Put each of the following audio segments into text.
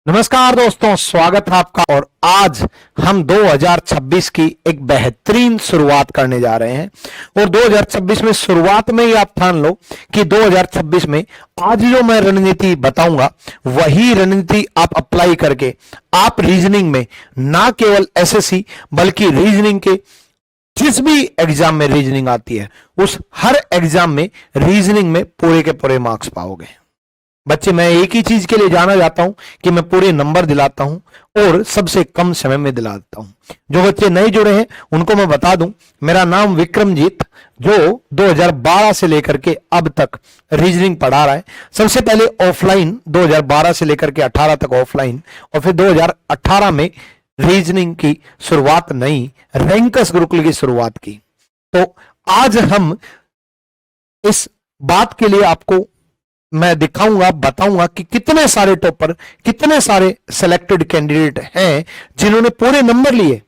नमस्कार दोस्तों, स्वागत है आपका। और आज हम 2026 की एक बेहतरीन शुरुआत करने जा रहे हैं। और 2026 में शुरुआत में ही आप ठान लो कि 2026 में आज जो मैं रणनीति बताऊंगा वही रणनीति आप अप्लाई करके आप रीजनिंग में ना केवल एसएससी बल्कि रीजनिंग के जिस भी एग्जाम में रीजनिंग आती है उस हर एग्जाम में रीजनिंग में पूरे के पूरे मार्क्स पाओगे। बच्चे, मैं एक ही चीज के लिए जाना जाता हूं कि मैं पूरे नंबर दिलाता हूं और सबसे कम समय में दिला देता हूं। जो बच्चे नए जुड़े हैं उनको मैं बता दूं, मेरा नाम विक्रमजीत, जो 2012 से लेकर के अब तक रीजनिंग पढ़ा रहा है। सबसे पहले ऑफलाइन 2012 से लेकर के 18 तक ऑफलाइन, और फिर 2018 में रीजनिंग की शुरुआत नई रैंकस गुरुकुल की शुरुआत की। तो आज हम इस बात के लिए आपको मैं दिखाऊंगा, बताऊंगा कि कितने सारे टॉपर, कितने सारे सिलेक्टेड कैंडिडेट हैं जिन्होंने पूरे नंबर लिए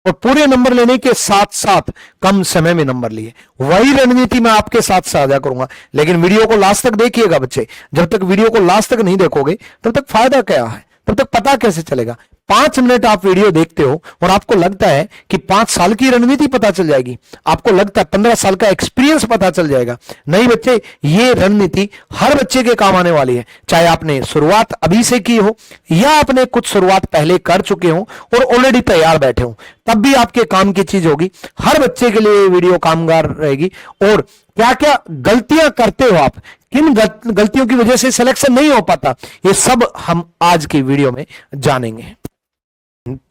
और पूरे नंबर लेने के साथ साथ कम समय में नंबर लिए। वही रणनीति मैं आपके साथ साझा करूंगा। लेकिन वीडियो को लास्ट तक देखिएगा बच्चे। जब तक वीडियो को लास्ट तक नहीं देखोगे तब तक फायदा क्या है, तब तक पता कैसे चलेगा। 5 मिनट आप वीडियो देखते हो और आपको लगता है कि 5 साल की रणनीति पता चल जाएगी, आपको लगता है 15 साल का एक्सपीरियंस पता चल जाएगा। नहीं बच्चे, ये रणनीति हर बच्चे के काम आने वाली है। चाहे आपने शुरुआत अभी से की हो या आपने कुछ शुरुआत पहले कर चुके हो और ऑलरेडी तैयार बैठे हो, तब भी आपके काम की चीज होगी। हर बच्चे के लिए वीडियो कामगार रहेगी। और क्या क्या गलतियां करते हो आप, किन गलतियों की वजह से सिलेक्शन नहीं हो पाता, ये सब हम आज की वीडियो में जानेंगे।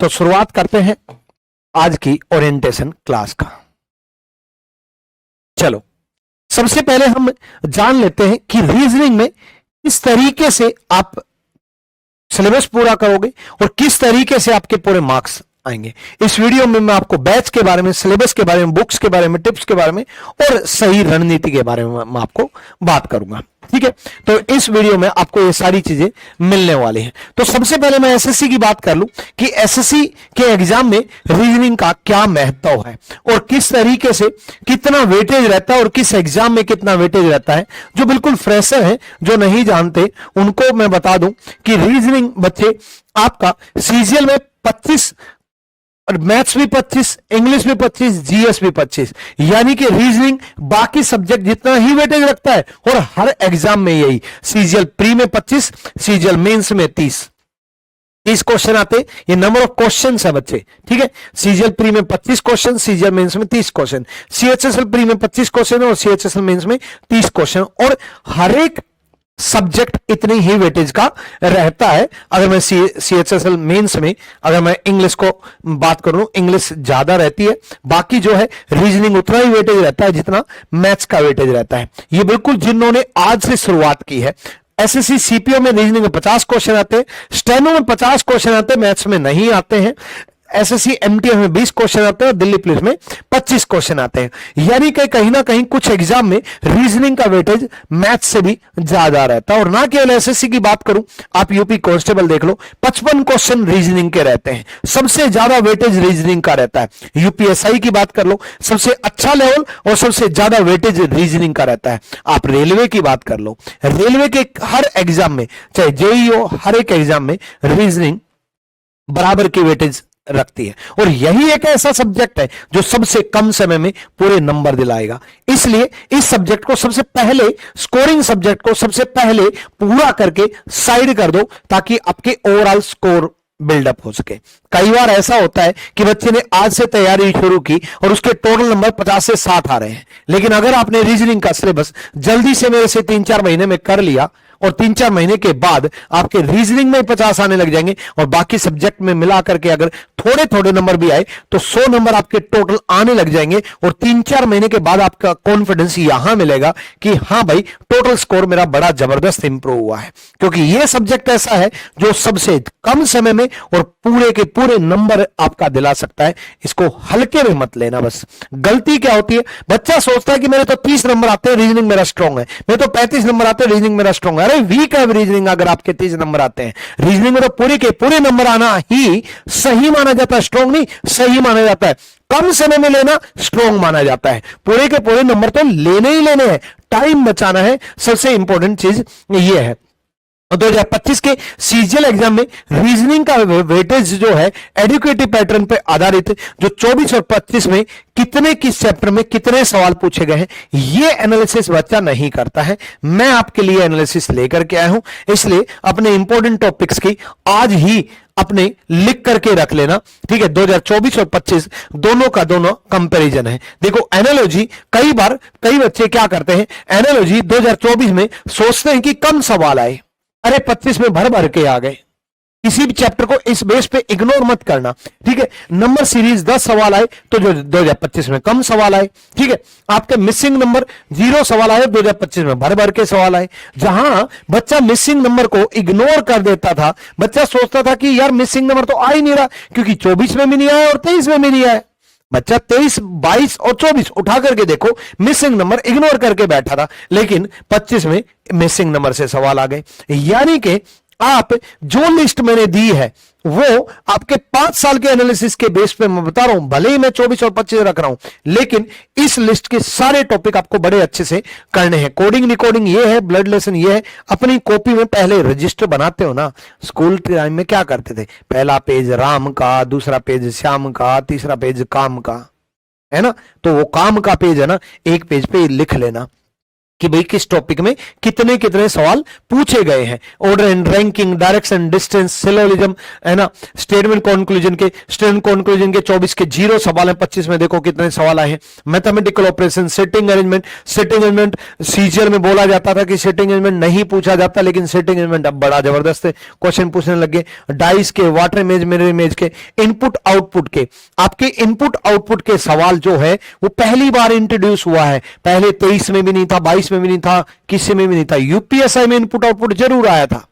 तो शुरुआत करते हैं आज की ओरिएंटेशन क्लास का। चलो, सबसे पहले हम जान लेते हैं कि रीजनिंग में किस तरीके से आप सिलेबस पूरा करोगे और किस तरीके से आपके पूरे मार्क्स आएंगे। इस वीडियो में मैं आपको बैच के बारे में, सिलेबस के बारे में, बुक्स के बारे में, टिप्स के बारे में और सही रणनीति के बारे में मैं आपको बात करूंगा। ठीक है, तो इस वीडियो में आपको ये सारी चीजें मिलने वाली हैं। तो सबसे पहले मैं एसएससी की बात कर लूं कि एसएससी के एग्जाम में रीजनिंग का क्या महत्व है और किस तरीके से कितना वेटेज रहता है और किस एग्जाम में कितना वेटेज रहता है। जो बिल्कुल फ्रेशर है, जो नहीं जानते, उनको मैं बता दूं कि रीजनिंग बच्चे आपका सीजीएल में 25 और मैथ्स भी 25, इंग्लिश भी 25, जीएस भी 25, यानी कि रीजनिंग बाकी सब्जेक्ट जितना ही वेटेज रखता है। और हर एग्जाम में यही, सीजीएल प्री में 25, सीजीएल मेंस में 30 क्वेश्चन आते। ये नंबर ऑफ क्वेश्चन है बच्चे। ठीक है, सीजीएल प्री में 25 क्वेश्चन, सीजीएल मेंस में 30 क्वेश्चन, सीएचएसएल प्री में 25 क्वेश्चन और सीएचएसएल मेंस में 30 क्वेश्चन। और हर एक सब्जेक्ट इतनी ही वेटेज का रहता है। अगर मैं सीएचएसएल मेंस में अगर मैं इंग्लिश को बात करूं, इंग्लिश ज्यादा रहती है, बाकी जो है रीजनिंग उतना ही वेटेज रहता है जितना मैथ्स का वेटेज रहता है। ये बिल्कुल जिन्होंने आज से शुरुआत की है। एसएससी सीपीओ में रीजनिंग में 50 क्वेश्चन आते हैं, स्टेनो में 50 क्वेश्चन आते हैं, मैथ्स में नहीं आते हैं। एसएससी एमटीएस में 20 क्वेश्चन आते हैं और दिल्ली पुलिस में 25 क्वेश्चन आते हैं। यानी कि कहीं ना कहीं कुछ एग्जाम में रीजनिंग का वेटेज मैथ्स से भी ज्यादा रहता है। और ना केवल एसएससी की बात करूं, आप यूपी कांस्टेबल देख लो, 55 क्वेश्चन रीजनिंग के रहते हैं। सबसे ज्यादा वेटेज रीजनिंग का रहता है। यूपीएसआई की बात कर लो, सबसे अच्छा लेवल और सबसे ज्यादा वेटेज रीजनिंग का रहता है। आप रेलवे की बात कर लो, रेलवे के हर एग्जाम में, चाहे जेईई हो, हर एक एग्जाम में रीजनिंग बराबर की वेटेज रखती है। और यही एक ऐसा सब्जेक्ट है जो सबसे कम समय में पूरे नंबर दिलाएगा। इसलिए इस सब्जेक्ट को सबसे पहले, स्कोरिंग सब्जेक्ट को सबसे पहले पूरा करके साइड कर दो ताकि आपके ओवरऑल स्कोर बिल्डअप हो सके। कई बार ऐसा होता है कि बच्चे ने आज से तैयारी शुरू की और उसके टोटल नंबर 50 से 60 आ रहे हैं। लेकिन अगर आपने रीजनिंग का सिलेबस जल्दी से मेरे से 3-4 महीने में कर लिया और 3-4 महीने के बाद आपके रीजनिंग में 50 आने लग जाएंगे और बाकी सब्जेक्ट में मिला करके अगर थोड़े थोड़े नंबर भी आए तो 100 नंबर आपके टोटल आने लग जाएंगे। और 3-4 महीने के बाद आपका कॉन्फिडेंस यहां मिलेगा कि हां भाई, टोटल स्कोर मेरा बड़ा जबरदस्त इंप्रूव हुआ है। क्योंकि यह सब्जेक्ट ऐसा है जो सबसे कम समय में और पूरे के पूरे नंबर आपका दिला सकता है। इसको हल्के में मत लेना। बस गलती क्या होती है, बच्चा सोचता है कि मेरे तो 30 नंबर आते हैं, रीजनिंग मेरा स्ट्रांग है, मेरे तो 35 नंबर आते हैं, रीजनिंग मेरा स्ट्रांग है। अरे वीक है रीजनिंग। अगर आपके 30 नंबर आते हैं रीजनिंग में तो पूरे के पूरे नंबर आना ही सही माना जाता है, स्ट्रांग नहीं, सही माना जाता है। कम समय में लेना स्ट्रांग माना जाता है। पूरे के पूरे नंबर तो लेने ही लेने हैं, टाइम बचाना है, सबसे इंपॉर्टेंट चीज ये है। 2025 के सीजीएल एग्जाम में रीजनिंग का वेटेज जो है एडुकेटिव पैटर्न पर आधारित जो 24 और 25 में कितने किस चैप्टर में कितने सवाल पूछे गए हैं, ये एनालिसिस बच्चा नहीं करता है। मैं आपके लिए एनालिसिस लेकर के आया हूं, इसलिए अपने इंपॉर्टेंट टॉपिक्स की आज ही अपने लिख करके रख लेना, ठीक है। 2024 और 25 दोनों का दोनों कंपैरिजन है। देखो एनालॉजी कई बार कई बच्चे क्या करते हैं, एनालॉजी 2024 में सोचते हैं कि कम सवाल आए, अरे 25 में भर भर के आ गए। किसी भी चैप्टर को इस बेस पे इग्नोर मत करना, ठीक है। नंबर सीरीज 10 सवाल आए तो जो 2025 में कम सवाल आए, ठीक है। आपके मिसिंग नंबर 0 सवाल आए, 2025 में भर भर के सवाल आए। जहां बच्चा मिसिंग नंबर को इग्नोर कर देता था, बच्चा सोचता था कि यार मिसिंग नंबर तो आ ही नहीं रहा, क्योंकि 24 में भी नहीं आया और 23 में भी नहीं आया। बच्चा 23, 22 और 24 उठा करके देखो, मिसिंग नंबर इग्नोर करके बैठा था, लेकिन 25 में मिसिंग नंबर से सवाल आ गए। यानी कि आप जो लिस्ट मैंने दी है वो आपके 5 साल के एनालिसिस के बेस पे मैं बता रहा हूं, भले ही मैं 24 और 25 रख रहा हूं, लेकिन इस लिस्ट के सारे टॉपिक आपको बड़े अच्छे से करने हैं। कोडिंग रिकॉर्डिंग ये है, ब्लड लेसन ये है। अपनी कॉपी में पहले रजिस्टर बनाते हो ना, स्कूल टाइम में क्या करते थे, पहला पेज राम का, दूसरा पेज श्याम का, तीसरा पेज काम का, है ना। तो वो काम का पेज है ना, एक पेज पे लिख लेना कि भाई किस टॉपिक में कितने कितने सवाल पूछे गए हैं। Order and ranking, direction, distance, syllogism, है ना, स्टेटमेंट कंक्लूजन के 24 के 0 सवाल हैं। 25 में देखो कितने सवाल आए हैं। Mathematical operation, sitting arrangement CGL में बोला जाता था कि सिटिंग अरेंजमेंट नहीं पूछा जाता, लेकिन सिटिंग अरेंजमेंट अब बड़ा जबरदस्त है, क्वेश्चन पूछने लगे। डाइस के, वाटर इमेज, मिरर इमेज के, इनपुट आउटपुट के, आपके इनपुट आउटपुट के सवाल जो है वो पहली बार इंट्रोड्यूस हुआ है। पहले 23 में भी नहीं था, 22 में भी नहीं था, किसी में भी नहीं था। यूपीएसआई में इनपुट आउटपुट जरूर आया था,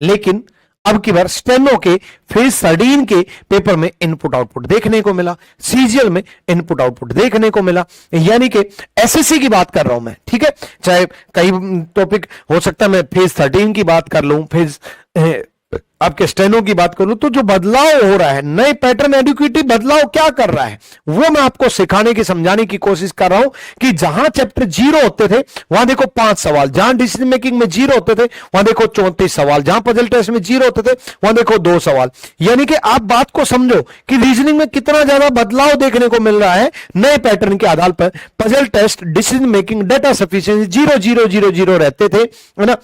लेकिन अब की बार स्टेनो के फेज 13 के पेपर में इनपुट आउटपुट देखने को मिला, सीजीएल में इनपुट आउटपुट देखने को मिला। यानी कि एसएससी की बात कर रहा हूं मैं, ठीक है। चाहे कई टॉपिक हो सकता है मैं फेज 13 की बात कर लूं, फेज आपके स्टेनो की बात करूं, तो जो बदलाव हो रहा है, नए पैटर्न एडुकेटिव बदलाव क्या कर रहा है, वो मैं आपको सिखाने की, समझाने की कोशिश कर रहा हूं कि जहां चैप्टर 0 होते थे वहां देखो 5 सवाल, जहां डिसीजन मेकिंग में 0 होते थे वहां देखो 34 सवाल, जहां पजल टेस्ट में 0 होते थे वहां देखो 2 सवाल। यानी कि आप बात को समझो कि रीजनिंग में कितना ज्यादा बदलाव देखने को मिल रहा है नए पैटर्न के आधार पर। Puzzle test, decision making, data sufficiency 0 0 0 0 रहते थे, है ना।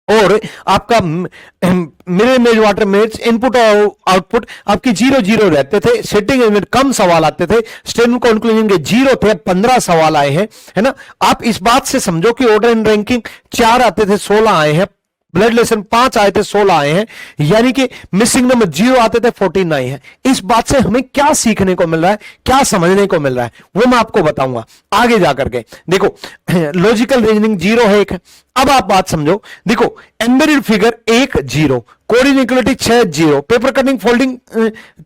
और आपका mirror image, water image, input और आउटपुट आपके 0 0 रहते थे। सेटिंग में कम सवाल आते थे, स्टेटमेंट कंक्लूजन के 0 थे, 15 सवाल आए हैं, है ना। आप इस बात से समझो कि ऑर्डर एंड रैंकिंग 4 आते थे, 16 आए हैं। ब्लड लेसन 5 आए थे, 16 आए हैं। यानी कि मिसिंग नंबर 0 आते थे, 14 आए हैं। इस बात से हमें क्या सीखने को मिल रहा है, क्या समझने को मिल रहा है, वो मैं आपको बताऊंगा आगे जाकर के। देखो लॉजिकल रीजनिंग 0 है, 1 है। अब आप बात समझो, देखो embedded figure 1 0, coding equality 6 0, paper cutting folding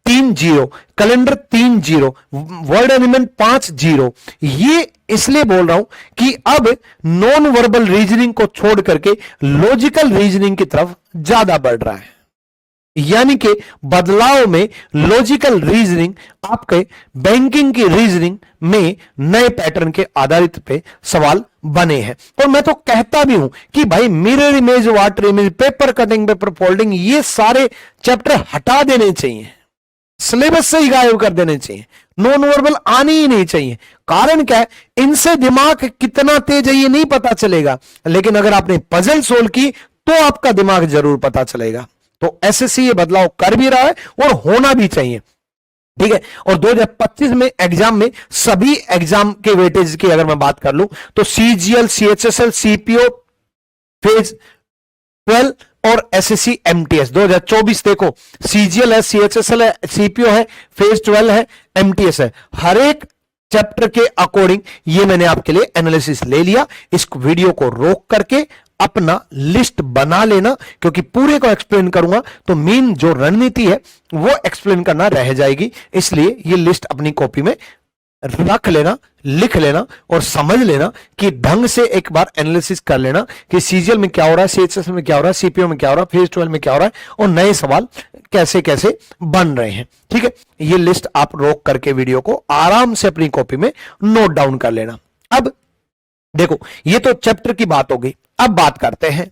3 0, calendar 3 0, word element 5 0। ये इसलिए बोल रहा हूं कि अब नॉन वर्बल रीजनिंग को छोड़ करके लॉजिकल रीजनिंग की तरफ ज्यादा बढ़ रहा है। यानी कि बदलाव में लॉजिकल रीजनिंग, आपके बैंकिंग की रीजनिंग में नए पैटर्न के आधारित पे सवाल बने हैं। और मैं तो कहता भी हूं कि भाई mirror image, water image, paper cutting, paper folding, ये सारे चैप्टर हटा देने चाहिए, सिलेबस से ही गायब कर देने चाहिए, नॉन वर्बल आनी ही नहीं चाहिए। कारण क्या है, इनसे दिमाग कितना तेज है ये नहीं पता चलेगा, लेकिन अगर आपने पजल सोल्व की तो आपका दिमाग जरूर पता चलेगा। तो एसएससी ये बदलाव कर भी रहा है और होना भी चाहिए, ठीक है। और 2025 में एग्जाम में सभी एग्जाम के वेटेज की अगर मैं बात कर लूं तो सीजीएल, सीएचएसएल, सीपीओ, फेज 12 और एसएससी एमटीएस 2024 देखो, सीजीएल है, सीएचएसएल है, सीपीओ है, फेज 12 है, एमटीएस है। हर एक चैप्टर के अकॉर्डिंग ये मैंने आपके लिए एनालिसिस ले लिया। इस वीडियो को रोक करके अपना लिस्ट बना लेना, क्योंकि पूरे को एक्सप्लेन करूंगा तो मेन जो रणनीति है वो एक्सप्लेन करना रह जाएगी। इसलिए ये लिस्ट अपनी कॉपी में रख लेना, लिख लेना और समझ लेना कि ढंग से एक बार एनालिसिस कर लेना कि सीजीएल में क्या हो रहा है, सीएचएस में क्या हो रहा है, सीपीओ में क्या हो रहा है, फेज 12 में क्या हो रहा है और नए सवाल कैसे कैसे बन रहे हैं, ठीक है। ये लिस्ट आप रोक करके वीडियो को आराम से अपनी कॉपी में नोट डाउन कर लेना। अब देखो, ये तो चैप्टर की बात हो गई। अब बात करते हैं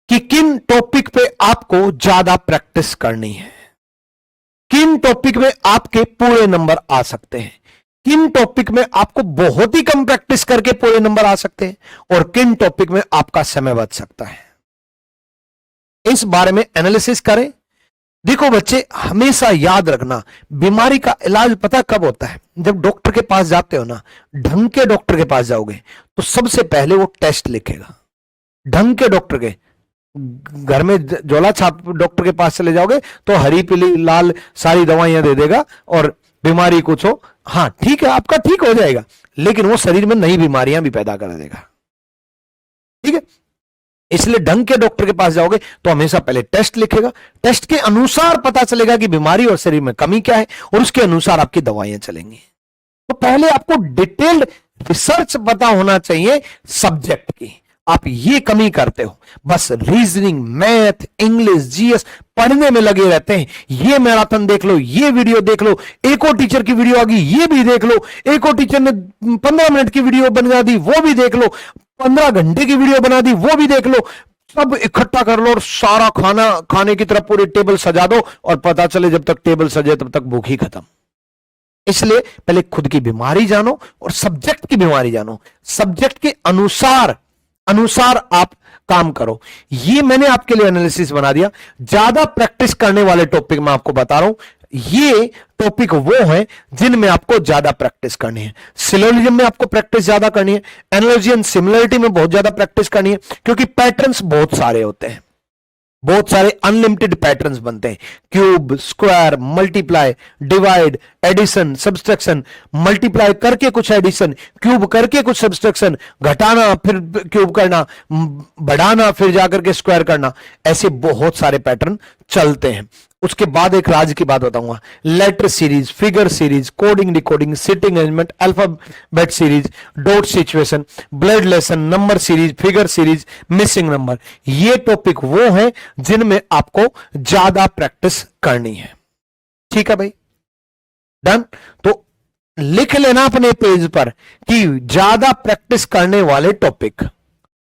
कि किन टॉपिक पे आपको ज्यादा प्रैक्टिस करनी है, किन टॉपिक में आपके पूरे नंबर आ सकते हैं, किन टॉपिक में आपको बहुत ही कम प्रैक्टिस करके पूरे नंबर आ सकते हैं, और किन टॉपिक में आपका समय बच सकता है। इस बारे में एनालिसिस करें। देखो बच्चे, हमेशा याद रखना, बीमारी का इलाज पता कब होता है? जब डॉक्टर के पास जाते हो ना, ढंग के डॉक्टर के पास जाओगे तो सबसे पहले वो टेस्ट लिखेगा। ढंग के डॉक्टर के घर में झोला छाप डॉक्टर के पास चले जाओगे तो हरी पीली लाल सारी दवाइयां दे देगा, और बीमारी कुछ हो, हाँ ठीक है आपका ठीक हो जाएगा, लेकिन वो शरीर में नई बीमारियां भी पैदा कर देगा। ठीक है, इसलिए ढंग के डॉक्टर के पास जाओगे तो हमेशा पहले टेस्ट लिखेगा, टेस्ट के अनुसार पता चलेगा कि बीमारी और शरीर में कमी क्या है, और उसके अनुसार आपकी दवाइयां चलेंगी। तो पहले आपको डिटेल्ड रिसर्च पता होना चाहिए सब्जेक्ट की। आप ये कमी करते हो, बस रीजनिंग, मैथ, इंग्लिश, जीएस पढ़ने में लगे रहते हैं। ये मैराथन देख लो, ये वीडियो देख लो, एक और टीचर की वीडियो आ गई ये भी देख लो, एक और टीचर ने 15 मिनट की वीडियो बना दी वो भी देख लो, 15 घंटे की वीडियो बना दी वो भी देख लो, सब इकट्ठा कर लो और सारा खाना खाने की तरफ पूरी टेबल सजा दो, और पता चले जब तक टेबल सजे तब तक भूख ही खत्म। इसलिए पहले खुद की बीमारी जानो और सब्जेक्ट की बीमारी जानो, सब्जेक्ट के अनुसार आप काम करो। ये मैंने आपके लिए एनालिसिस बना दिया। ज्यादा प्रैक्टिस करने वाले टॉपिक मैं आपको बता रहा हूं, ये टॉपिक वो है जिनमें आपको ज्यादा प्रैक्टिस करनी है। सिलोजिज्म में आपको प्रैक्टिस ज्यादा करनी है, एनालॉजी एंड सिमिलरिटी में बहुत ज्यादा प्रैक्टिस करनी है, क्योंकि पैटर्न्स बहुत सारे होते हैं, बहुत सारे अनलिमिटेड पैटर्न्स बनते हैं। Cube, square, multiply, divide, addition, subtraction, multiply करके कुछ एडिशन, क्यूब करके कुछ सब्सट्रैक्शन, घटाना फिर क्यूब करना, बढ़ाना फिर जाकर के स्क्वायर करना, ऐसे बहुत सारे पैटर्न चलते हैं। उसके बाद एक राज की बात बताऊंगा, letter series, figure series, coding decoding, sitting arrangement, alphabet series, dot situation, blood lesson, number series, figure series, missing number, ये टॉपिक वो है जिनमें आपको ज्यादा प्रैक्टिस करनी है। ठीक है भाई, डन। तो लिख लेना अपने पेज पर कि ज्यादा प्रैक्टिस करने वाले टॉपिक,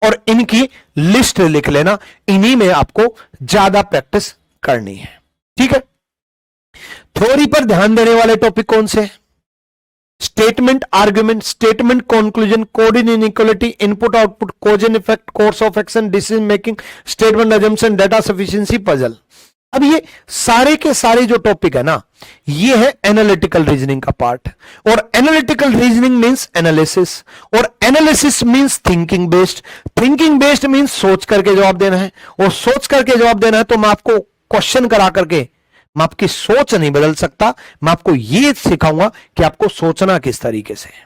और इनकी लिस्ट लिख लेना, इन्हीं में आपको ज्यादा प्रैक्टिस करनी है। ठीक है, थ्योरी पर ध्यान देने वाले टॉपिक कौन से? Statement, argument, statement, conclusion, code in inequality, input output, cause and effect, course of action, decision making, statement assumption, data sufficiency, puzzle. अब ये सारे के सारे जो टॉपिक है ना, ये है एनालिटिकल रीजनिंग का पार्ट, और एनालिटिकल रीजनिंग मींस एनालिसिस, और analysis means thinking based, thinking based means सोच करके जवाब देना है, और सोच करके जवाब देना है तो मैं आपको क्वेश्चन करा करके मैं आपकी सोच नहीं बदल सकता, मैं आपको यह सिखाऊंगा कि आपको सोचना किस तरीके से है,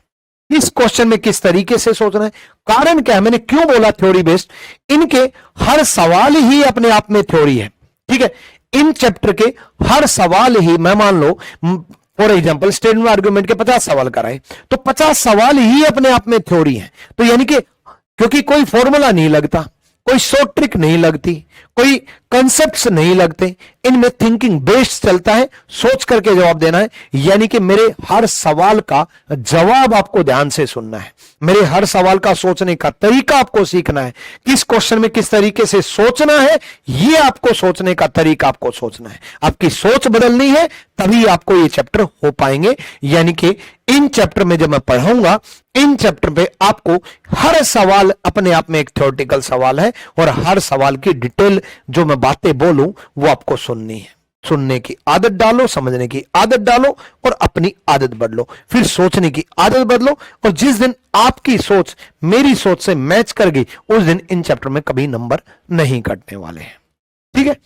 इस क्वेश्चन में किस तरीके से सोचना है। कारण क्या है, मैंने क्यों बोला थ्योरी बेस्ड? इनके हर सवाल ही अपने आप में थ्योरी है। ठीक है, इन चैप्टर के हर सवाल ही, मैं मान लो फॉर एग्जांपल स्टेटमेंट आर्गुमेंट के 50 सवाल कराए, तो 50 सवाल ही अपने आप में थ्योरी है। तो यानी कि क्योंकि कोई फॉर्मूला नहीं लगता, कोई शॉर्ट ट्रिक नहीं लगती, कोई कंसेप्ट्स नहीं लगते, इनमें थिंकिंग बेस्ड चलता है, सोच करके जवाब देना है। यानी कि मेरे हर सवाल का जवाब आपको ध्यान से सुनना है, मेरे हर सवाल का सोचने का तरीका आपको सीखना है, किस क्वेश्चन में किस तरीके से सोचना है, यह आपको सोचने का तरीका आपको सोचना है। आपकी सोच बदलनी है तभी आपको ये चैप्टर हो पाएंगे। यानी कि इन चैप्टर में जब मैं पढ़ाऊंगा, इन चैप्टर पे आपको हर सवाल अपने आप में एक थ्योरेटिकल सवाल है, और हर सवाल की डिटेल जो मैं बातें बोलूं वो आपको सुननी है। सुनने की आदत डालो, समझने की आदत डालो, और अपनी आदत बदलो, फिर सोचने की आदत बदलो, और जिस दिन आपकी सोच मेरी सोच से मैच कर गई, उस दिन इन चैप्टर में कभी नंबर नहीं कटने वाले हैं। ठीक है,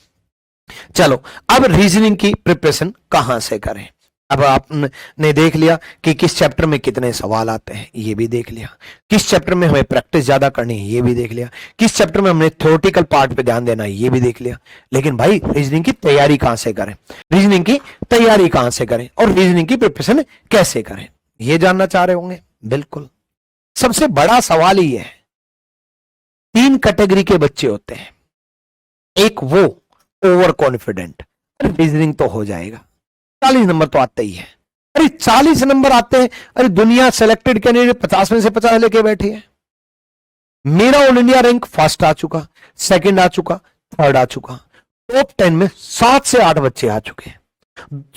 चलो अब रीजनिंग की प्रिपरेशन कहां से करें। अब आपने देख लिया कि किस चैप्टर में कितने सवाल आते हैं, ये भी देख लिया, किस चैप्टर में हमें प्रैक्टिस ज्यादा करनी है, ये भी देख लिया, किस चैप्टर में हमने थ्योरेटिकल पार्ट पे ध्यान देना है, ये भी देख लिया। लेकिन भाई रीजनिंग की तैयारी कहां से करें, रीजनिंग की तैयारी कहां से करें, और रीजनिंग की प्रिपरेशन कैसे करें, ये जानना चाह रहे होंगे। बिल्कुल, सबसे बड़ा सवाल ही है, 3 कैटेगरी के बच्चे होते हैं। एक वो ओवर कॉन्फिडेंट, रीजनिंग तो हो जाएगा, 40 नंबर तो आते ही है। अरे 40 नंबर आते हैं, अरे दुनिया सेलेक्टेड कैंडिडेट 50 में से 50 लेके बैठी है। मेरा ऑल इंडिया रैंक फर्स्ट आ चुका, सेकंड आ चुका, थर्ड आ चुका, टॉप 10 में 7 से 8 बच्चे आ चुके हैं।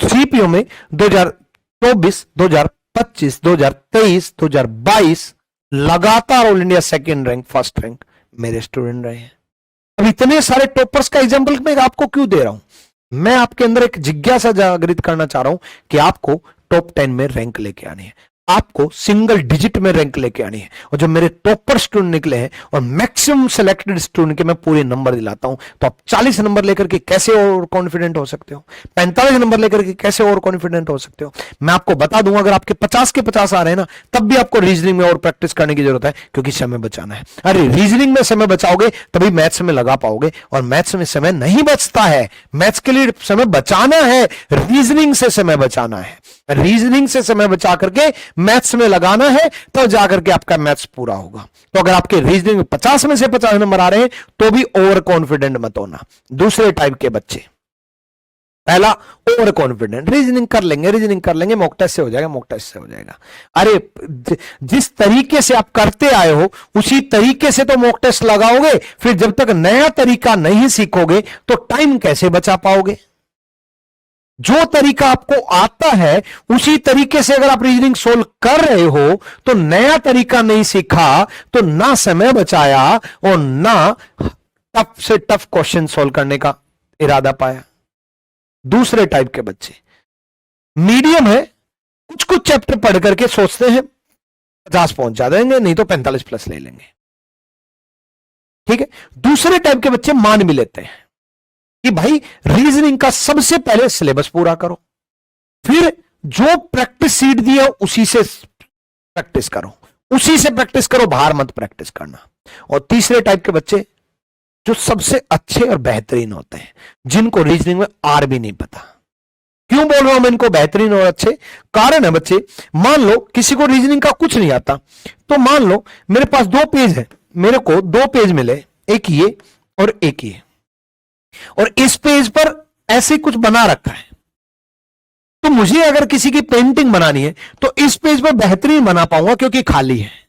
सीपीओ में 2024, 2025, 2023, 2022 लगातार all India second rank, first rank मेरे स्टूडेंट रहे हैं। अब इतने सारे टॉपर्स का एग्जांपल मैं आपको क्यों दे रहा हूं? मैं आपके अंदर एक जिज्ञासा जागृत करना चाह रहा हूं कि आपको टॉप 10 में रैंक लेके आनी है, आपको सिंगल डिजिट में रैंक लेके आनी है। और जब मेरे टॉपर स्टूडेंट निकले हैं और मैक्सिमम सिलेक्टेड स्टूडेंट के मैं पूरे नंबर दिलाता हूं, तो आप 40 नंबर लेकर के कैसे और कॉन्फिडेंट हो सकते हो? 45 नंबर लेकर के कैसे और कॉन्फिडेंट हो सकते हो? मैं आपको बता दूंगा, अगर आपके 50 के 50 आ रहे हैं ना, तब भी आपको रीजनिंग में और प्रैक्टिस करने की जरूरत है, क्योंकि समय बचाना है। अरे रीजनिंग में समय बचाओगे तभी मैथ्स में लगा पाओगे, और मैथ्स में समय नहीं बचता है। मैथ्स के लिए समय बचाना है, रीजनिंग से समय बचाना है। रीजनिंग से समय बचा करके मैथ्स में लगाना है, तो जाकर के आपका मैथ्स पूरा होगा। तो अगर आपके रीजनिंग में 50 में से 50 नंबर आ रहे हैं, तो भी ओवर कॉन्फिडेंट मत होना। दूसरे टाइप के बच्चे, पहला ओवर कॉन्फिडेंट, रीजनिंग कर लेंगे, मॉक टेस्ट से हो जाएगा, अरे जिस तरीके से आप करते आए हो उसी तरीके से तो मॉक टेस्ट लगाओगे, फिर जब तक नया तरीका नहीं सीखोगे तो टाइम कैसे बचा पाओगे? जो तरीका आपको आता है उसी तरीके से अगर आप रीजनिंग सोल्व कर रहे हो, तो नया तरीका नहीं सीखा तो ना समय बचाया और ना टफ से टफ क्वेश्चन सोल्व करने का इरादा पाया। दूसरे टाइप के बच्चे मीडियम है, कुछ कुछ चैप्टर पढ़ करके सोचते हैं 50 पहुंचा देंगे, नहीं तो 45 प्लस ले लेंगे, ठीक है। दूसरे टाइप के बच्चे मान भी लेते हैं कि भाई रीजनिंग का सबसे पहले सिलेबस पूरा करो, फिर जो प्रैक्टिस सीट दिया उसी से प्रैक्टिस करो, बाहर मत प्रैक्टिस करना। और तीसरे टाइप के बच्चे जो सबसे अच्छे और बेहतरीन होते हैं, जिनको रीजनिंग में आर भी नहीं पता। क्यों बोल रहा हूं मैं इनको बेहतरीन और अच्छे? कारण है बच्चे, मान लो किसी को रीजनिंग का कुछ नहीं आता, तो मान लो मेरे पास 2 पेज है, मेरे को 2 पेज मिले, एक ये और एक ये, और इस पेज पर ऐसे कुछ बना रखा है, तो मुझे अगर किसी की पेंटिंग बनानी है तो इस पेज पर बेहतरीन बना पाऊंगा क्योंकि खाली है।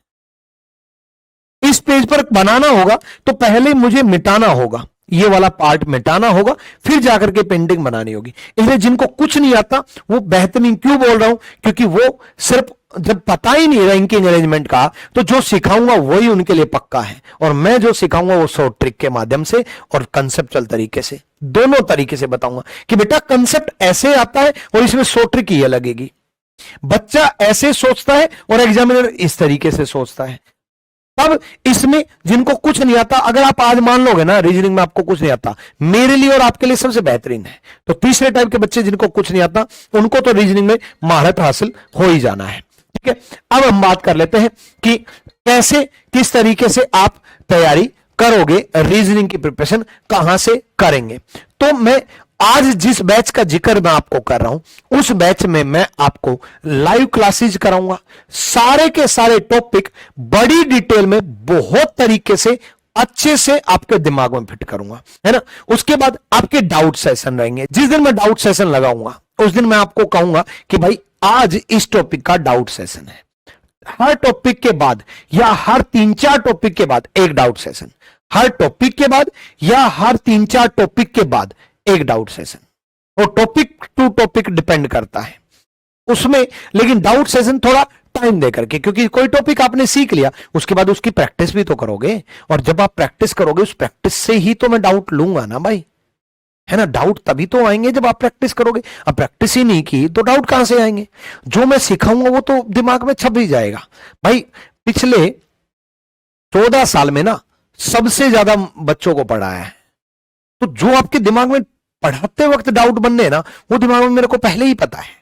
इस पेज पर बनाना होगा तो पहले मुझे मिटाना होगा, ये वाला पार्ट मिटाना होगा, फिर जाकर के पेंटिंग बनानी होगी। इसलिए जिनको कुछ नहीं आता वो बेहतरीन, क्यों बोल रहा हूं? क्योंकि वो सिर्फ जब पता ही नहीं रैंकिंग अरेंजमेंट का, तो जो सिखाऊंगा वही उनके लिए पक्का है, और मैं जो सिखाऊंगा वो शॉर्ट ट्रिक के माध्यम से और कंसेप्चुअल तरीके से, दोनों तरीके से बताऊंगा कि बेटा कंसेप्ट ऐसे आता है और इसमें शॉर्ट ट्रिक ही लगेगी। बच्चा ऐसे सोचता है और एग्जामिनर इस तरीके से सोचता है। तब इसमें जिनको कुछ नहीं आता, अगर आप आज मान लोगे ना रीजनिंग में आपको कुछ नहीं आता, मेरे लिए और आपके लिए सबसे बेहतरीन है। तो तीसरे टाइप के बच्चे जिनको कुछ नहीं आता, उनको तो रीजनिंग में महारत हासिल हो ही जाना है, ठीक है। अब हम बात कर लेते हैं कि कैसे, किस तरीके से आप तैयारी करोगे, रीजनिंग की प्रिपरेशन कहां से करेंगे। तो मैं आज जिस बैच का जिक्र मैं आपको कर रहा हूं, उस बैच में मैं आपको लाइव क्लासेज कराऊंगा, सारे के सारे टॉपिक बड़ी डिटेल में बहुत तरीके से अच्छे से आपके दिमाग में फिट करूंगा, है ना। उसके बाद आपके डाउट सेशन रहेंगे। जिस दिन मैं डाउट सेशन लगाऊंगा उस दिन मैं आपको कहूंगा कि भाई आज इस टॉपिक का डाउट सेशन है। हर टॉपिक के बाद या हर 3-4 टॉपिक के बाद एक डाउट सेशन, हर टॉपिक के बाद या हर 3-4 टॉपिक के बाद एक डाउट सेशन, और टॉपिक टू टॉपिक डिपेंड करता है उसमें, लेकिन डाउट सेशन थोड़ा टाइम दे करके, क्योंकि कोई टॉपिक आपने सीख लिया उसके बाद उसकी प्रैक्टिस भी तो करोगे, और जब आप प्रैक्टिस करोगे उस प्रैक्टिस से ही तो मैं डाउट लूंगा ना भाई, है ना। डाउट तभी तो आएंगे जब आप प्रैक्टिस करोगे। अब प्रैक्टिस ही नहीं की तो डाउट कहां से आएंगे? जो मैं सिखाऊंगा वो तो दिमाग में छप ही जाएगा। भाई पिछले 14 साल में ना सबसे ज्यादा बच्चों को पढ़ाया है, तो जो आपके दिमाग में पढ़ाते वक्त डाउट बनने ना, वो दिमाग में मेरे को पहले ही पता है,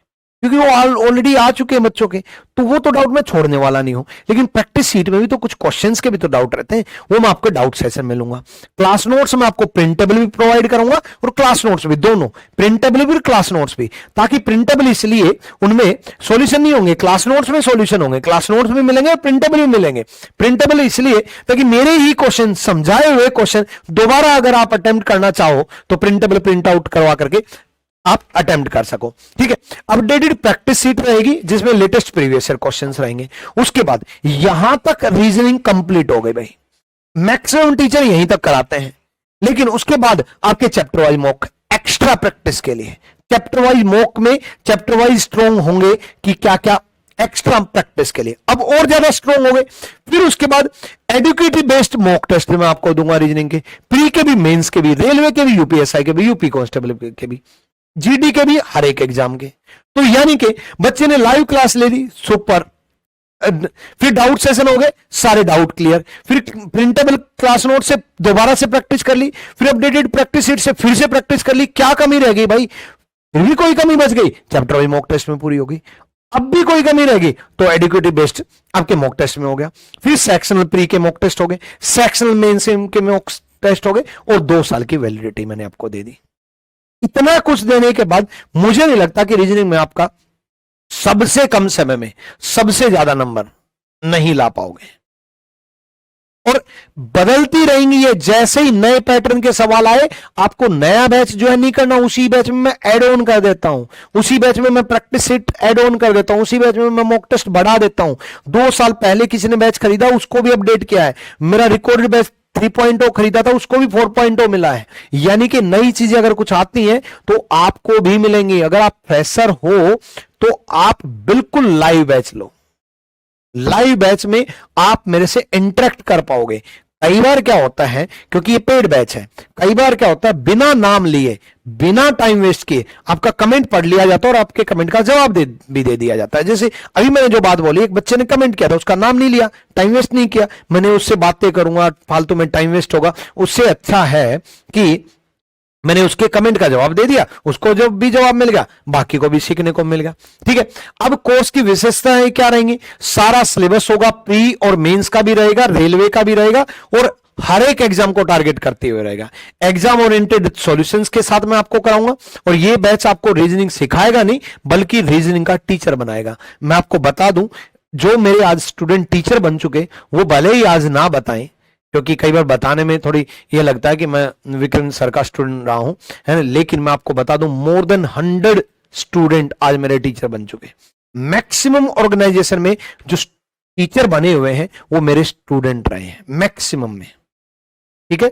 क्योंकि वो ऑलरेडी आ चुके हैं बच्चों के, तो वो तो डाउट मैं छोड़ने वाला नहीं हूं। लेकिन प्रैक्टिस सीट में भी तो कुछ क्वेश्चंस के भी तो डाउट रहते हैं, वो मैं आपको डाउट सेशन में लूंगा। क्लास नोट्स में आपको प्रिंटेबल भी प्रोवाइड करूंगा और क्लास नोट्स भी, दोनों प्रिंटेबल भी और क्लास नोट्स भी। ताकि प्रिंटेबल इसलिए उनमें सॉल्यूशन नहीं होंगे, क्लास नोट्स में सॉल्यूशन होंगे, क्लास नोट्स भी मिलेंगे, प्रिंटेबल भी मिलेंगे। प्रिंटेबल इसलिए ताकि मेरे ही क्वेश्चन, समझाए हुए क्वेश्चन दोबारा अगर आप अटेम्प्ट करना चाहो तो प्रिंटेबल प्रिंट आउट करवा करके आप अटेम्प्ट कर सको, ठीक है। अपडेटेड प्रैक्टिस सीट रहेगी जिसमें लेटेस्ट प्रीवियस ईयर क्वेश्चंस रहेंगे। उसके बाद यहां तक रीजनिंग कंप्लीट हो गई भाई, मैक्सिमम टीचर यहीं तक कराते हैं, लेकिन उसके बाद आपके chapter wise mock extra practice के लिए, चैप्टर वाइज मॉक में चैप्टर वाइज स्ट्रॉन्ग होंगे कि क्या क्या एक्स्ट्रा प्रैक्टिस के लिए, अब और ज्यादा स्ट्रॉन्ग हो गए। फिर उसके बाद एडुकेटिव बेस्ड मॉक टेस्ट में आपको दूंगा, रीजनिंग के, प्री के भी, मेंस के भी, रेलवे के भी, यूपीएसआई के भी, यूपी कांस्टेबल के भी, जीडी के भी, हर एक एग्जाम के। तो यानी कि बच्चे ने लाइव क्लास ले ली, सुपर, फिर डाउट सेशन हो गए, सारे डाउट क्लियर, फिर प्रिंटेबल क्लास नोट से दोबारा से प्रैक्टिस कर ली, फिर अपडेटेड प्रैक्टिस शीट से फिर से प्रैक्टिस कर ली, क्या कमी रह गई भाई, फिर भी कोई कमी बच गई, चैप्टर वाइज मॉक टेस्ट में पूरी होगी। अब भी कोई कमी रहेगी तो एडुकेटिव बेस्ड आपके मॉक टेस्ट में हो गया, फिर सेक्शनल प्री के मॉक टेस्ट हो गए, सेक्शनल मेंस के मॉक टेस्ट हो गए, और 2 साल की वैलिडिटी मैंने आपको दे दी। इतना कुछ देने के बाद मुझे नहीं लगता कि रीजनिंग में आपका सबसे कम समय में सबसे ज्यादा नंबर नहीं ला पाओगे। और बदलती रहेंगी ये, जैसे ही नए पैटर्न के सवाल आए, आपको नया बैच जो है नहीं करना, उसी बैच में मैं ऐड ऑन कर देता हूं, उसी बैच में मैं प्रैक्टिस सेट ऐड ऑन कर देता हूं, उसी बैच में मैं मॉक टेस्ट बढ़ा देता हूं। 2 साल पहले किसी ने बैच खरीदा, उसको भी अपडेट किया है, मेरा रिकॉर्डेड बैच 3.0 खरीदा था, उसको भी 4.0 मिला है। यानी कि नई चीजें अगर कुछ आती हैं तो आपको भी मिलेंगी। अगर आप फ्रेशर हो तो आप बिल्कुल लाइव बैच लो, लाइव बैच में आप मेरे से इंटरेक्ट कर पाओगे। कई बार क्या होता है, क्योंकि ये पेड बैच है, कई बार क्या होता है, बिना नाम लिए, बिना टाइम वेस्ट किए आपका कमेंट पढ़ लिया जाता है और आपके कमेंट का जवाब भी दे दिया जाता है। जैसे अभी मैंने जो बात बोली, एक बच्चे ने कमेंट किया था, उसका नाम नहीं लिया, टाइम वेस्ट नहीं किया, मैंने उससे बातें करूंगा, फालतू में टाइम वेस्ट होगा, उससे अच्छा है कि मैंने उसके कमेंट का जवाब दे दिया, उसको जो भी जवाब मिल गया, बाकी को भी सीखने को मिल गया। ठीक है, अब कोर्स की विशेषताएं क्या रहेंगी, सारा सिलेबस होगा, प्री और मेंस का भी रहेगा, रेलवे का भी रहेगा, और हर एक एग्जाम को टारगेट करते हुए रहेगा। एग्जाम ओरिएंटेड सॉल्यूशंस के साथ मैं आपको कराऊंगा, और ये बैच आपको रीजनिंग सिखाएगा नहीं, बल्कि रीजनिंग का टीचर बनाएगा। मैं आपको बता दूं, जो मेरे आज स्टूडेंट टीचर बन चुके, वो भले ही आज ना बताएं, क्योंकि कई बार बताने में थोड़ी ये लगता है कि मैं विक्रम सर का स्टूडेंट रहा हूं, है ना, लेकिन मैं आपको बता दूं, मोर देन 100 स्टूडेंट आज मेरे टीचर बन चुके। मैक्सिमम ऑर्गेनाइजेशन में जो टीचर बने हुए हैं वो मेरे स्टूडेंट रहे हैं, मैक्सिमम में। ठीक है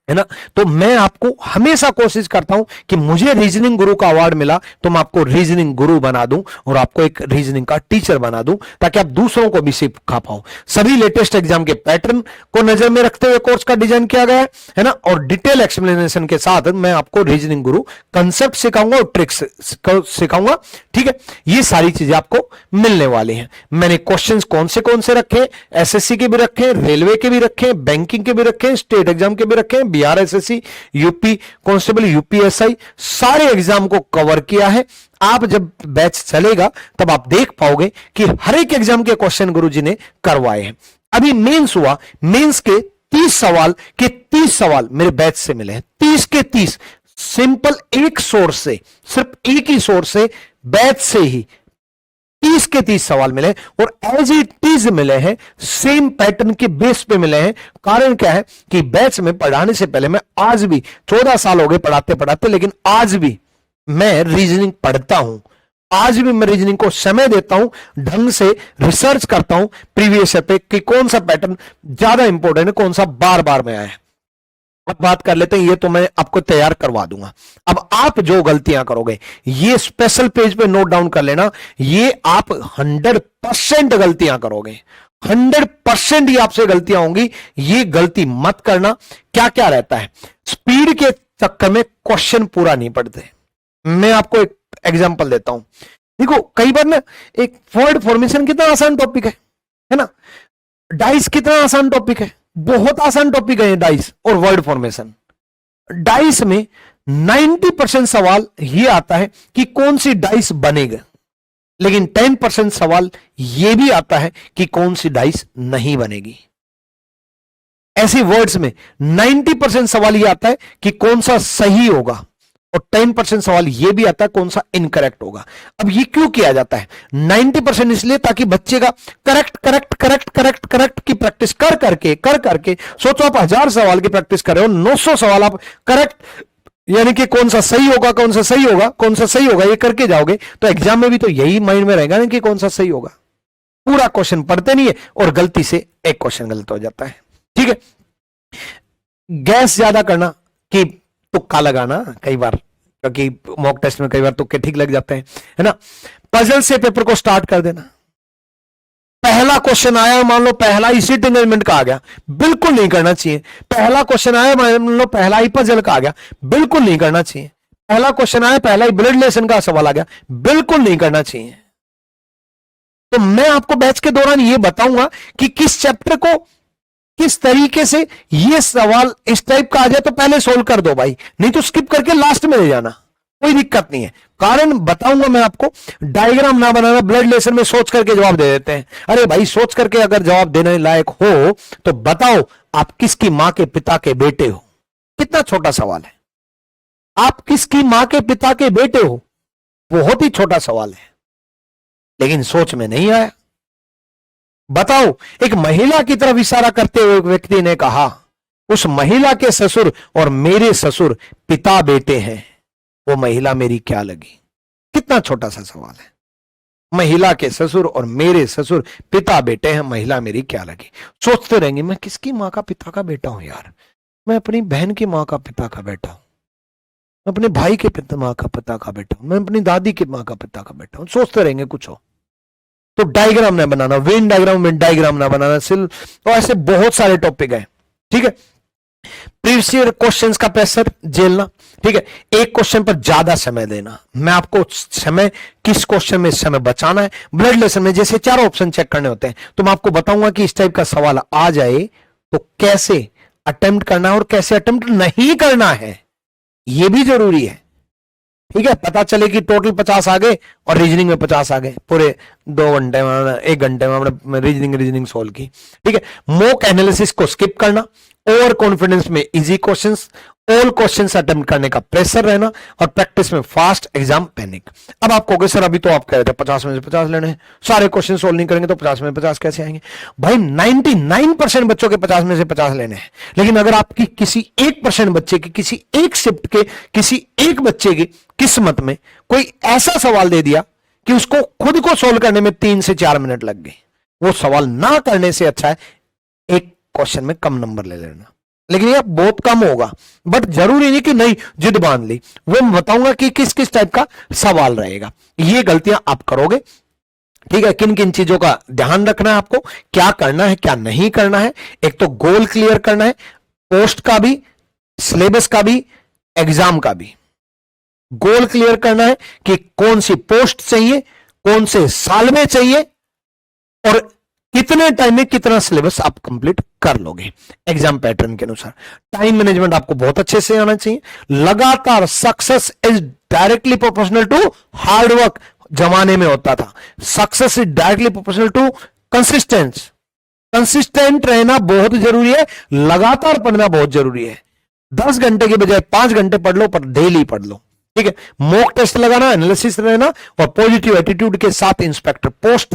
ना। तो मैं आपको हमेशा कोशिश करता हूं कि मुझे रीजनिंग गुरु का अवार्ड मिला तो मैं आपको रीजनिंग गुरु बना दूं और आपको एक रीजनिंग का टीचर बना दूं, ताकि आप दूसरों को भी सिखा पाओ। सभी लेटेस्ट एग्जाम के पैटर्न को नजर में रखते हुए कोर्स का डिजाइन किया गया है ना, और डिटेल एक्सप्लेनेशन के साथ मैं आपको रीजनिंग गुरु कंसेप्ट सिखाऊंगा और ट्रिक्स सिखाऊंगा। ठीक है, ये सारी चीजें आपको मिलने वाली हैं। मैंने क्वेश्चन कौन से रखे, एसएससी के भी रखे, रेलवे के भी रखे, बैंकिंग के भी रखे, स्टेट एग्जाम के भी रखे, Bihar SSC, UP constable, UPSI, सारे एग्जाम को कवर किया है। आप जब बैच चलेगा तब आप देख पाओगे कि हर एक एग्जाम के क्वेश्चन गुरुजी ने करवाए हैं। अभी मेंस हुआ, मेंस के 30 सवाल मेरे बैच से मिले हैं, 30 के 30 सिंपल एक सोर्स से, सिर्फ एक ही सोर्स से, बैच से ही 30 के 30 सवाल मिले, और एज इट इज मिले हैं, सेम पैटर्न के बेस पे मिले हैं। कारण क्या है कि बैच में पढ़ाने से पहले मैं आज भी 14 साल हो गए पढ़ाते पढ़ाते, लेकिन आज भी मैं रीजनिंग पढ़ता हूं, आज भी मैं रीजनिंग को समय देता हूं, ढंग से रिसर्च करता हूं प्रीवियस ईयर पे कि कौन सा पैटर्न ज्यादा इंपॉर्टेंट है, कौन सा बार बार में आया है। अब बात कर लेते हैं, ये तो मैं आपको तैयार करवा दूंगा। अब आप जो गलतियां करोगे, ये स्पेशल पेज पे नोट डाउन कर लेना, ये आप 100% गलतियां करोगे, 100% ही आपसे गलतियां होंगी, ये गलती मत करना। क्या क्या रहता है, स्पीड के चक्कर में क्वेश्चन पूरा नहीं पढ़ते। मैं आपको एक एग्जांपल देता हूं, देखो कई बार ना, एक वर्ड फॉर्मेशन कितना आसान टॉपिक है ना, डाइस कितना आसान टॉपिक है, बहुत आसान टॉपिक है डाइस और वर्ड फॉर्मेशन। डाइस में 90% सवाल ये आता है कि कौन सी डाइस बनेगा, लेकिन 10% सवाल ये भी आता है कि कौन सी डाइस नहीं बनेगी। ऐसे वर्ड्स में 90% सवाल ये आता है कि कौन सा सही होगा, और 10% सवाल यह भी आता है कौन सा इनकरेक्ट होगा। अब ये क्यों किया जाता है, 90% इसलिए ताकि बच्चे का करेक्ट की प्रैक्टिस कर करके सोचो आप 1000 सवाल की प्रैक्टिस कर रहे हो, 900 सवाल आप करेक्ट, यानी कि कौन सा सही होगा ये करके जाओगे, तो एग्जाम में भी तो यही माइंड में रहेगा ना कि कौन सा सही होगा। पूरा क्वेश्चन पढ़ते नहीं है और गलती से एक क्वेश्चन गलत हो जाता है। ठीक है। गैस ज्यादा करना कि तुक्का लगाना, कई बार क्योंकि मॉक टेस्ट में कई बार तुक्के ठीक लग जाते हैं, है ना। पजल से पेपर को स्टार्ट कर देना। पहला क्वेश्चन आया, मान लो पहला ही सीट अरेंजमेंट का आ गया, बिल्कुल नहीं करना चाहिए। पहला क्वेश्चन आया, मान लो पहला ही पजल का आ गया, बिल्कुल नहीं करना चाहिए। पहला क्वेश्चन आया, पहला ही ब्लड रिलेशन का सवाल आ गया, बिल्कुल नहीं करना चाहिए। तो मैं आपको बैच के दौरान यह बताऊंगा कि किस चैप्टर को किस तरीके से ये सवाल इस टाइप का आ जाए तो पहले सोल्व कर दो भाई, नहीं तो स्किप करके लास्ट में ले जाना, कोई दिक्कत नहीं है। कारण बताऊंगा मैं आपको, डायग्राम ना बनाना, ब्लड रिलेशन में सोच करके जवाब दे देते हैं। अरे भाई सोच करके अगर जवाब देने लायक हो तो बताओ आप किसकी मां के पिता के बेटे हो। कितना छोटा सवाल है, आप किसकी मां के पिता के बेटे हो, बहुत ही छोटा सवाल है, लेकिन सोच में नहीं आया। बताओ, एक महिला की तरफ इशारा करते हुए एक व्यक्ति ने कहा, उस महिला के ससुर और मेरे ससुर पिता बेटे हैं, वो महिला मेरी क्या लगी। कितना छोटा सा सवाल है। महिला के ससुर और मेरे ससुर पिता बेटे हैं, महिला मेरी क्या लगी। सोचते रहेंगे मैं किसकी मां का पिता का बेटा हूं यार, मैं अपनी बहन की मां का पिता का बेटा हूं, मैं अपने भाई के पिता मां का पिता का बेटा हूं, मैं अपनी दादी की मां का पिता का बेटा हूं। सोचते रहेंगे कुछ हो तो डायग्राम ना बनाना, वेन डायग्राम में डायग्राम ना बनाना, सिल तो ऐसे बहुत सारे टॉपिक है। ठीक है, प्रीवियस ईयर क्वेश्चंस का प्रेशर झेलना। ठीक है, एक क्वेश्चन पर ज्यादा समय देना। मैं आपको समय किस क्वेश्चन में समय बचाना है। ब्लड लेसन में जैसे 4 ऑप्शन चेक करने होते हैं, तो मैं आपको बताऊंगा कि इस टाइप का सवाल आ जाए तो कैसे अटेम्प्ट करना है और कैसे अटेम्प्ट नहीं करना है, यह भी जरूरी है। ठीक है, पता चले कि टोटल 50 आ गए और रीजनिंग में 50 आ गए, पूरे 2 घंटे में 1 घंटे में हमने रीजनिंग सोल्व की। ठीक है, मॉक एनालिसिस को स्किप करना, ओवर कॉन्फिडेंस में easy questions, all questions attempt करने का प्रेशर रहना और प्रैक्टिस में फास्ट एग्जाम पैनिक। अब आप कहोगे सर अभी तो आप कह रहे थे 50 में से 50 लेने हैं, सारे क्वेश्चन सोल्व नहीं करेंगे तो 50 में 50 कैसे आएंगे। भाई 99% बच्चों के 50 में से 50 लेने हैं, लेकिन अगर आपकी किसी 1% बच्चे की, किसी एक शिफ्ट के किसी एक बच्चे की किस्मत में कोई ऐसा सवाल दे दिया कि उसको खुद को सोल्व करने में 3 से 4 मिनट लग गए, वो सवाल ना करने से अच्छा है एक क्वेश्चन में कम नंबर ले लेना। लेकिन ये बहुत कम होगा, बट जरूरी नहीं कि नहीं जिद बांध ली। वो मैं बताऊंगा कि किस किस टाइप का सवाल रहेगा, ये गलतियां आप करोगे। ठीक है, किन किन चीजों का ध्यान रखना है आपको, क्या करना है क्या नहीं करना है। एक तो गोल क्लियर करना है, पोस्ट का भी, सिलेबस का भी, एग्जाम का भी। गोल क्लियर करना है कि कौन सी पोस्ट चाहिए, कौन से साल में चाहिए और कितने टाइम में कितना सिलेबस आप कंप्लीट कर लोगे एग्जाम पैटर्न के अनुसार। टाइम मैनेजमेंट आपको बहुत अच्छे से आना चाहिए। लगातार success is directly proportional to hard work जमाने में होता था, success is directly proportional to consistence. Consistent रहना बहुत जरूरी है, लगातार पढ़ना बहुत जरूरी है। 10 घंटे के बजाय 5 घंटे पढ़ लो, पर डेली पढ़ लो। ठीक है, मॉक टेस्ट लगाना, एनालिसिस रहना और पॉजिटिव एटीट्यूड के साथ इंस्पेक्टर पोस्ट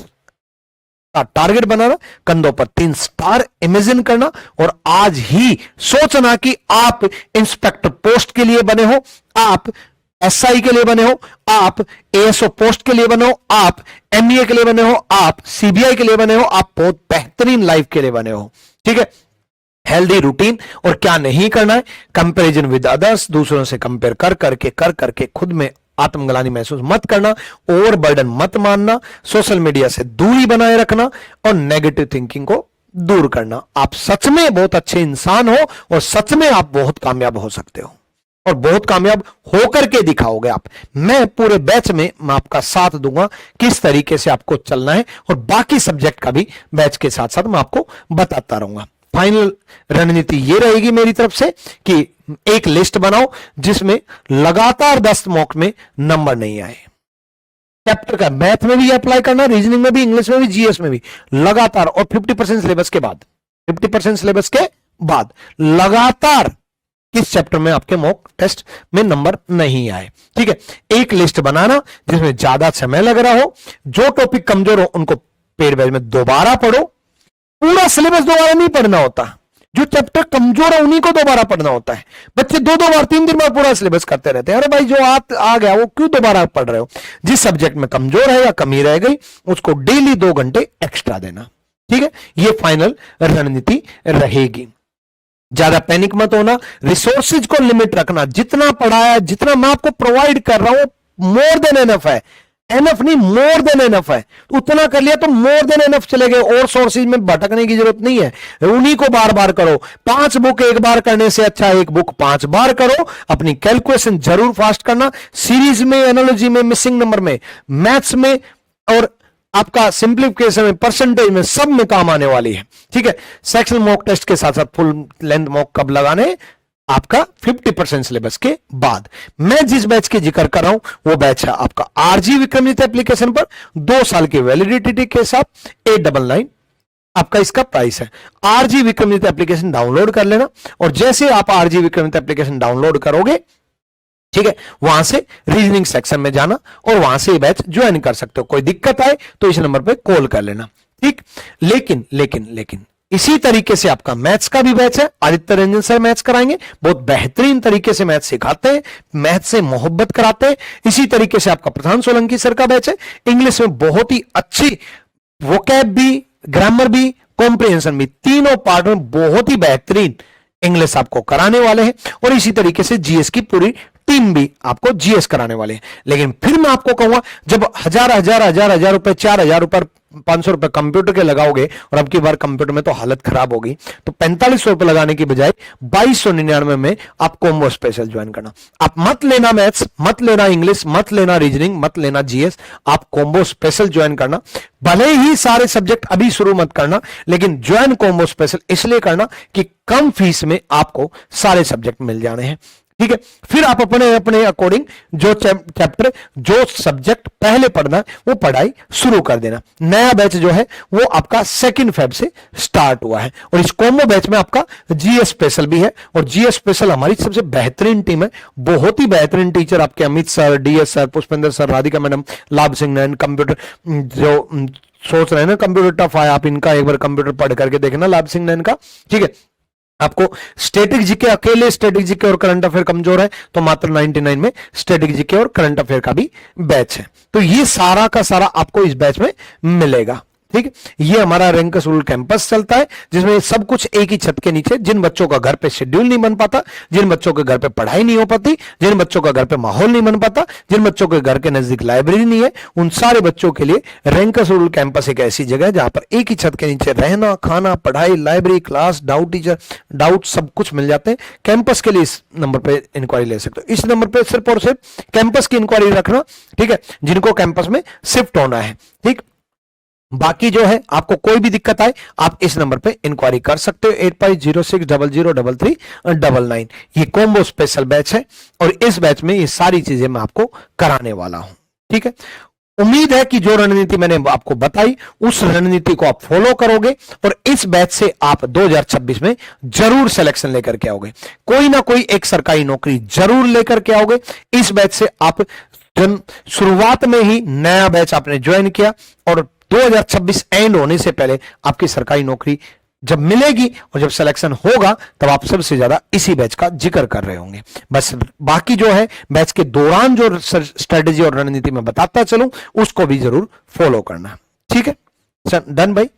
का टारगेट बनाना, कंधों पर 3 स्टार इमेजिन करना और आज ही सोचना कि आप इंस्पेक्टर पोस्ट के लिए बने हो, आप एसआई के लिए बने हो, आप एएसओ पोस्ट के लिए बने हो, आप एमईए के लिए बने हो, आप सीबीआई के लिए बने हो, आप बहुत बेहतरीन लाइफ के लिए बने हो। ठीक है, हेल्दी रूटीन और क्या नहीं करना है, कंपैरिजन विद अदर्स, दूसरों से कंपेयर कर करके खुद में आत्मग्लानि महसूस मत करना, ओवर बर्डन मत मानना, सोशल मीडिया से दूरी बनाए रखना और नेगेटिव थिंकिंग को दूर करना। आप सच में बहुत अच्छे इंसान हो और सच में आप बहुत कामयाब हो सकते हो और बहुत कामयाब होकर के दिखाओगे आप। मैं पूरे बैच में मैं आपका साथ दूंगा किस तरीके से आपको चलना है और बाकी सब्जेक्ट का भी बैच के साथ साथ मैं आपको बताता रहूंगा। फाइनल रणनीति ये रहेगी मेरी तरफ से कि एक लिस्ट बनाओ जिसमें लगातार 10 मॉक में नंबर नहीं आए। चैप्टर का मैथ में भी अप्लाई करना, रीजनिंग में भी, इंग्लिश में भी, जीएस में भी लगातार और 50% सिलेबस के बाद, 50% सिलेबस के बाद लगातार किस चैप्टर में आपके मॉक टेस्ट में नंबर नहीं आए। ठीक है, एक लिस्ट बनाना जिसमें ज्यादा समय लग रहा हो, जो टॉपिक कमजोर हो उनको पेड बैच में दोबारा पढ़ो। पूरा सिलेबस दोबारा नहीं पढ़ना होता, जो चैप्टर कमजोर है उन्हीं को दोबारा पढ़ना होता है। बच्चे 2 बार 3 बार पूरा सिलेबस करते रहते हैं। अरे भाई जो आ गया वो क्यों दोबारा पढ़ रहे हो। जिस सब्जेक्ट में कमजोर है या कमी रह गई उसको डेली 2 घंटे एक्स्ट्रा देना। ठीक है, ये फाइनल रणनीति रहेगी। ज्यादा पैनिक मत होना, रिसोर्सेज को लिमिट रखना, जितना पढ़ाया, जितना मैं आपको प्रोवाइड कर रहा हूं मोर देन एनफ है, एनफ नहीं मोर देन एनफ है, उतना कर लिया तो मोर देन एनफ चले गए, और सोर्सेज में भटकने की जरूरत नहीं है, उन्हीं को बार बार करो। 5 बुक एक बार करने से अच्छा 1 बुक 5 बार करो। अपनी कैलकुलेशन जरूर फास्ट करना, सीरीज में, एनालॉजी में, मिसिंग नंबर में, मैथ्स में और आपका सिंप्लीफिकेशन में, परसेंटेज में, सब में काम आने वाली है। ठीक है, सेक्शन मॉक टेस्ट के साथ साथ फुल लेंथ मॉक कब लगाने, आपका 50% सिलेबस के बाद। मैं जिस बैच की जिक्र कर रहा हूं वो बैच है आपका आरजी विक्रमादित्य एप्लीकेशन पर 2 साल की वैलिडिटी के साथ 899 आपका इसका प्राइस है। आरजी विक्रमादित्य एप्लीकेशन डाउनलोड कर लेना, और जैसे आप आरजी विक्रमादित्य एप्लीकेशन डाउनलोड करोगे, ठीक है, वहां से रीजनिंग सेक्शन में जाना और वहां से ये बैच ज्वाइन कर सकते हो। कोई दिक्कत आए तो इस नंबर पे कॉल कर लेना। ठीक, लेकिन लेकिन लेकिन इसी तरीके से आपका मैथ्स का भी बैच है, आदित्य रंजन सर मैथ्स कराएंगे, बहुत बेहतरीन तरीके से मैथ्स सिखाते हैं, मैथ्स से मोहब्बत कराते हैं। इसी तरीके से आपका प्रधान सोलंकी सर का बैच है, इंग्लिश में बहुत ही अच्छी वोकैब भी, ग्रामर भी, कॉम्प्रिहेंशन भी, तीनों पार्ट में बहुत ही बेहतरीन इंग्लिश आपको कराने वाले हैं। और इसी तरीके से जीएस की पूरी टीम भी आपको जीएस कराने वाले हैं। लेकिन फिर मैं आपको कहूंगा, जब हजार रुपए, 4,000 रुपए, 500 रुपए कंप्यूटर के लगाओगे, और अब की बार कंप्यूटर में तो हालत खराब होगी, तो 4500 रुपए लगाने की बजाय 2299 में आप कॉम्बो स्पेशल ज्वाइन करना। आप मत लेना मैथ्स, मत लेना इंग्लिश, मत लेना रीजनिंग, मत लेना जीएस, आप कॉम्बो स्पेशल ज्वाइन करना। भले ही सारे सब्जेक्ट अभी शुरू मत करना, लेकिन ज्वाइन कॉम्बो स्पेशल इसलिए करना कि कम फीस में आपको सारे सब्जेक्ट मिल जाने हैं। ठीक है, फिर आप अपने अपने अकॉर्डिंग जो चैप्टर, जो सब्जेक्ट पहले पढ़ना है वो पढ़ाई शुरू कर देना। नया बैच जो है वो आपका 2 फेब से स्टार्ट हुआ है, और इस कॉम्बो बैच में आपका जीएस स्पेशल भी है। और जीएस स्पेशल हमारी सबसे बेहतरीन टीम है, बहुत ही बेहतरीन टीचर आपके Amit sir, DS sir, Pushpendra sir, Radhika madam, लाभ सिंह नैन। कंप्यूटर जो सोच रहे हैं ना कंप्यूटर टफ आया, आप इनका एक बार कंप्यूटर पढ़ करके देखना, लाभ सिंह नैन का। ठीक है, आपको स्टैटिक जीके, अकेले स्टैटिक जीके और करंट अफेयर कमजोर है तो मात्र 99 में स्टैटिक जीके और करंट अफेयर का भी बैच है। तो ये सारा का सारा आपको इस बैच में मिलेगा। ठीक है, ये हमारा रैंकर्स रूरल कैंपस चलता है, जिसमें सब कुछ एक ही छत के नीचे, जिन बच्चों का घर पे शेड्यूल नहीं बन पाता, जिन बच्चों के घर पे पढ़ाई नहीं हो पाती, जिन बच्चों का घर पे माहौल नहीं बन पाता, जिन बच्चों के घर के नजदीक लाइब्रेरी नहीं है, उन सारे बच्चों के लिए रैंकर्स रूरल कैंपस एक ऐसी जगह है जहां पर एक ही छत के नीचे रहना, खाना, पढ़ाई, library, class, doubt teacher, doubt सब कुछ मिल जाते हैं। कैंपस के लिए इस नंबर पे इंक्वायरी ले सकते हो। इस नंबर पे सिर्फ और सिर्फ कैंपस की इंक्वायरी रखना, ठीक है, जिनको कैंपस में शिफ्ट होना है। ठीक, बाकी जो है आपको कोई भी दिक्कत आए आप इस नंबर पे इंक्वायरी कर सकते हो, 8506003399। ये कॉम्बो स्पेशल बैच है, और इस बैच में ये सारी चीजें मैं आपको कराने वाला हूं। ठीक है, उम्मीद है कि जो रणनीति मैंने आपको बताई उस रणनीति को आप फॉलो करोगे, और इस बैच से आप 2026 में जरूर सिलेक्शन लेकर के आओगे, कोई ना कोई एक सरकारी नौकरी जरूर लेकर के आओगे। इस बैच से आप शुरुआत में ही नया बैच आपने ज्वाइन किया, और 2026 एंड होने से पहले आपकी सरकारी नौकरी जब मिलेगी और जब सिलेक्शन होगा तब आप सबसे ज्यादा इसी बैच का जिक्र कर रहे होंगे। बस बाकी जो है बैच के दौरान जो स्ट्रेटेजी और रणनीति में बताता चलूं उसको भी जरूर फॉलो करना। ठीक है, डन भाई।